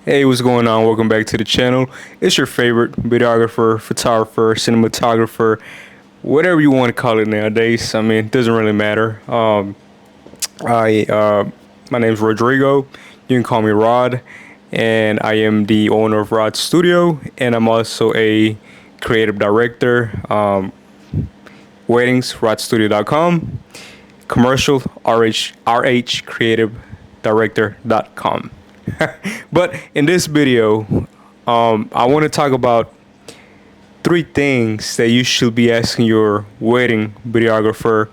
Hey, what's going on? Welcome back to the channel. It's your favorite videographer, photographer, cinematographer, whatever you want to call it nowadays. I mean, it doesn't really matter. I My name's Rodrigo. You can call me Rod, and I am the owner of Rod Studio, and I'm also a creative director. Weddings, rodstudio.com. Commercial, rhcreativedirector.com. But in this video, I want to talk about three things that you should be asking your wedding videographer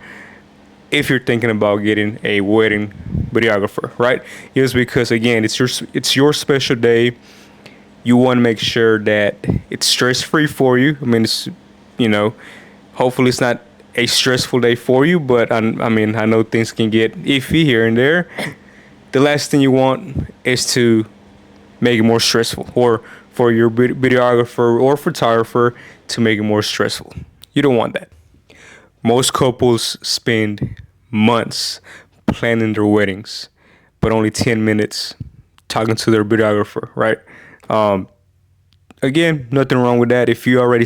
if you're thinking about getting a wedding videographer, right? Just because again, it's your special day. You want to make sure that it's stress free for you. I mean, you know, hopefully it's not a stressful day for you, but I mean, I know things can get iffy here and there. The last thing you want is to make it more stressful, or for your videographer or photographer to make it more stressful. You don't want that. Most couples spend months planning their weddings, but only 10 minutes talking to their videographer, right? Um, Again, nothing wrong with that. If you already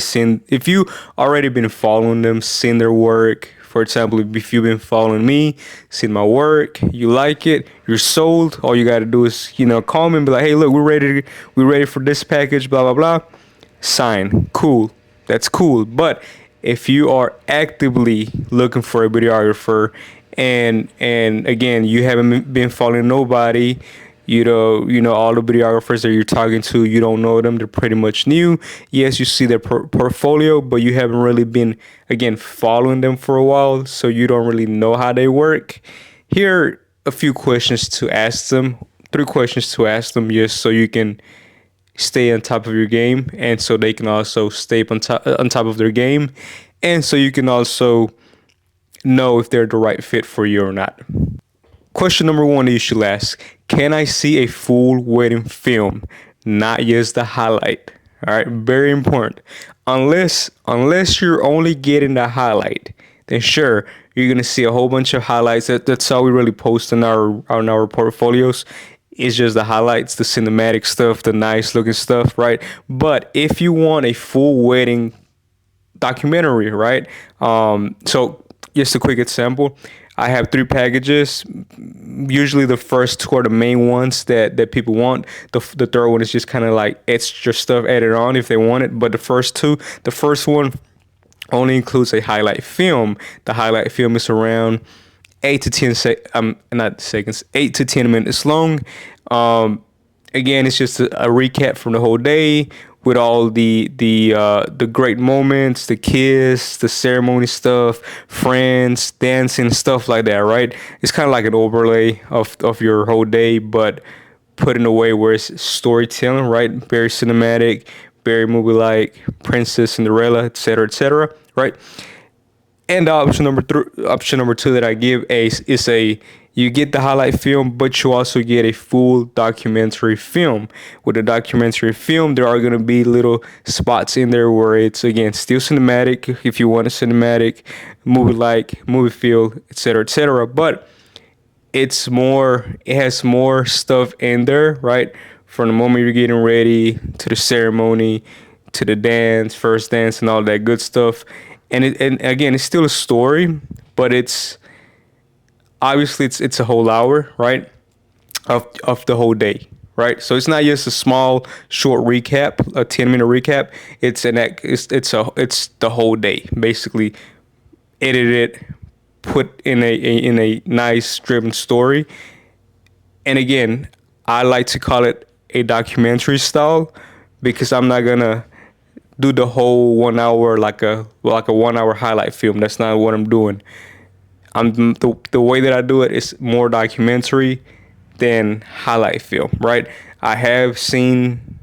been following them, seen their work. For example, if you've been following me, seen my work, you like it, you're sold. All you got to do is, call me and be like, hey, look, we're ready for this package, blah blah blah. Sign, cool, that's cool. But if you are actively looking for a videographer, and again, you haven't been following nobody, all the videographers that you're talking to, you don't know them. They're pretty much new. Yes, you see their portfolio, but you haven't really been, again, following them for a while, so you don't really know how they work. Here are a few questions to ask them, three questions to ask them, just so you can stay on top of your game, and so they can also stay on top of their game, and so you can also know if they're the right fit for you or not. Question number one that you should ask: can I see a full wedding film, not just the highlight? All right, very important. Unless you're only getting the highlight, then sure, you're gonna see a whole bunch of highlights. That's all we really post on our portfolios. It's just the highlights, the cinematic stuff, the nice looking stuff, right? But if you want a full wedding documentary, right? So just a quick example. I have three packages. Usually the first two are the main ones that people want. The third one is just kind of like extra stuff added on if they want it. But the first one only includes a highlight film. The highlight film is around 8 to 10 minutes long. Again, it's just a recap from the whole day with all the great moments, the kiss, the ceremony stuff, friends, dancing, stuff like that, right? It's kind of like an overlay of your whole day, but put in a way where it's storytelling, right? Very cinematic, very movie-like, Princess Cinderella, etc., right? And option number two that I give is you get the highlight film, but you also get a full documentary film. With the documentary film, there are gonna be little spots in there where it's again still cinematic if you want a cinematic movie feel, etc. But it has more stuff in there, right? From the moment you're getting ready to the ceremony, to the first dance, and all that good stuff. And again, it's still a story, but it's obviously it's a whole hour, right, of the whole day, right? So it's not just a small short recap, a 10-minute recap. It's the whole day, basically edited, put in a nice driven story. And again, I like to call it a documentary style, because I'm not gonna do the whole 1 hour like a 1 hour highlight film. That's not what I'm doing. The way that I do it is more documentary than highlight film, right? I have seen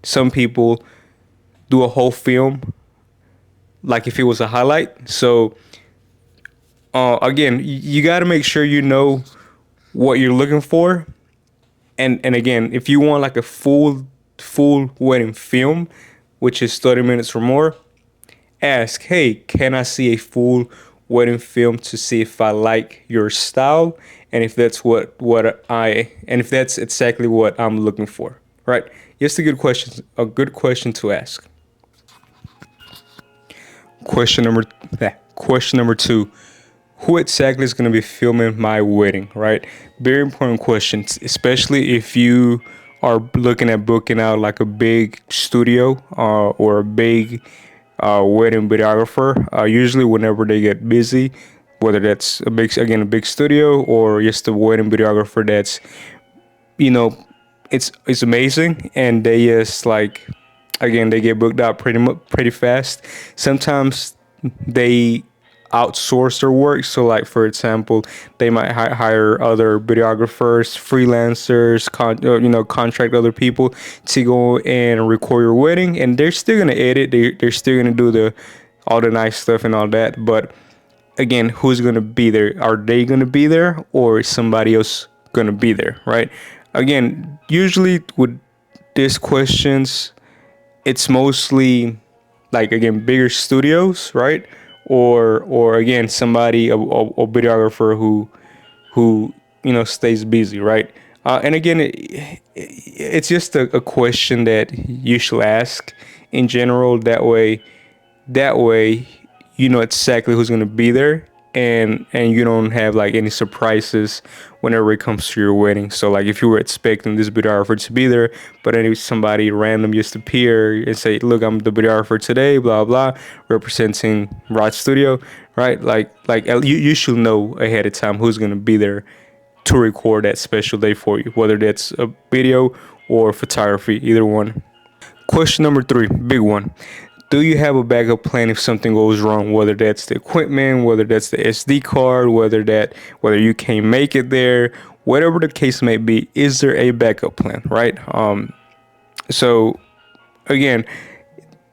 some people do a whole film like if it was a highlight. So again, you got to make sure you know what you're looking for, and again, if you want like a full wedding film, which is 30 minutes or more, ask, hey, can I see a full wedding film to see if I like your style, and if that's exactly what I'm looking for, right? Just a good question to ask. Question number question number two. Who exactly is going to be filming my wedding, right? Very important questions, especially if you are looking at booking out like a big studio or a big wedding videographer. Usually, whenever they get busy, whether that's a big studio or just a wedding videographer that's, you know, it's amazing, and they just like, again, they get booked out pretty fast. Sometimes they outsource their work. So like, for example, they might hire other videographers, freelancers, contract other people to go and record your wedding, and they're still gonna edit. They're still gonna do the all the nice stuff and all that. But again, who's gonna be there? Are they gonna be there, or is somebody else gonna be there, right? Again, usually with these questions, it's mostly like, again, bigger studios, right? Or again, somebody, a videographer who stays busy, right? And again, it's just a question that you should ask in general. That way, you know exactly who's gonna be there, and you don't have like any surprises whenever it comes to your wedding. So like, if you were expecting this videographer to be there, but then if somebody random just appear and say, "Look, I'm the videographer today, blah blah, representing Rod Studio," right? Like you should know ahead of time who's gonna be there to record that special day for you, whether that's a video or photography, either one. Question number three, big one. Do you have a backup plan if something goes wrong? Whether that's the equipment, whether that's the SD card, whether you can't make it there, whatever the case may be, is there a backup plan, right? So again,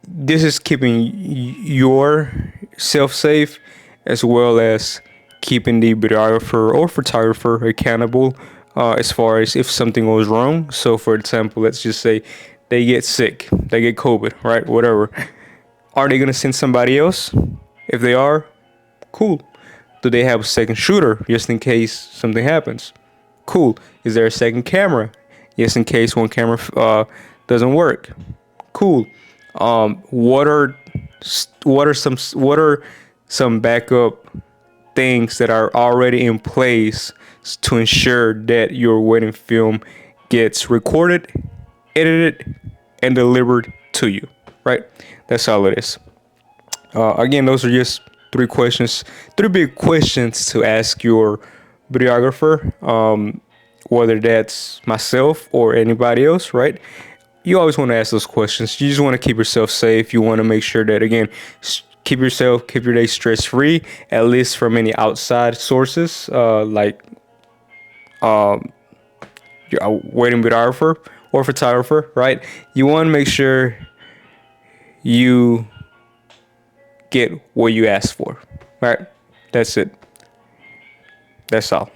this is keeping yourself safe, as well as keeping the videographer or photographer accountable, as far as if something goes wrong. So for example, let's just say they get sick, they get COVID, right? Whatever. Are they gonna send somebody else? If they are, cool. Do they have a second shooter just in case something happens? Cool. Is there a second camera just in case one camera doesn't work? Cool. What are some backup things that are already in place to ensure that your wedding film gets recorded, edited, and delivered to you, right? That's all it is. Again, those are just three big questions to ask your videographer, whether that's myself or anybody else, right? You always want to ask those questions. You just want to keep yourself safe. You want to make sure that, again, keep your day stress free, at least from any outside sources, like your wedding videographer or photographer, right? You want to make sure you get what you asked for, right? That's it. That's all.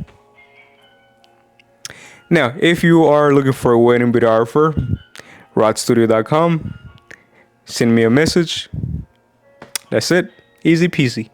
Now, if you are looking for a wedding videographer, rodstudio.com, send me a message. That's it. Easy peasy.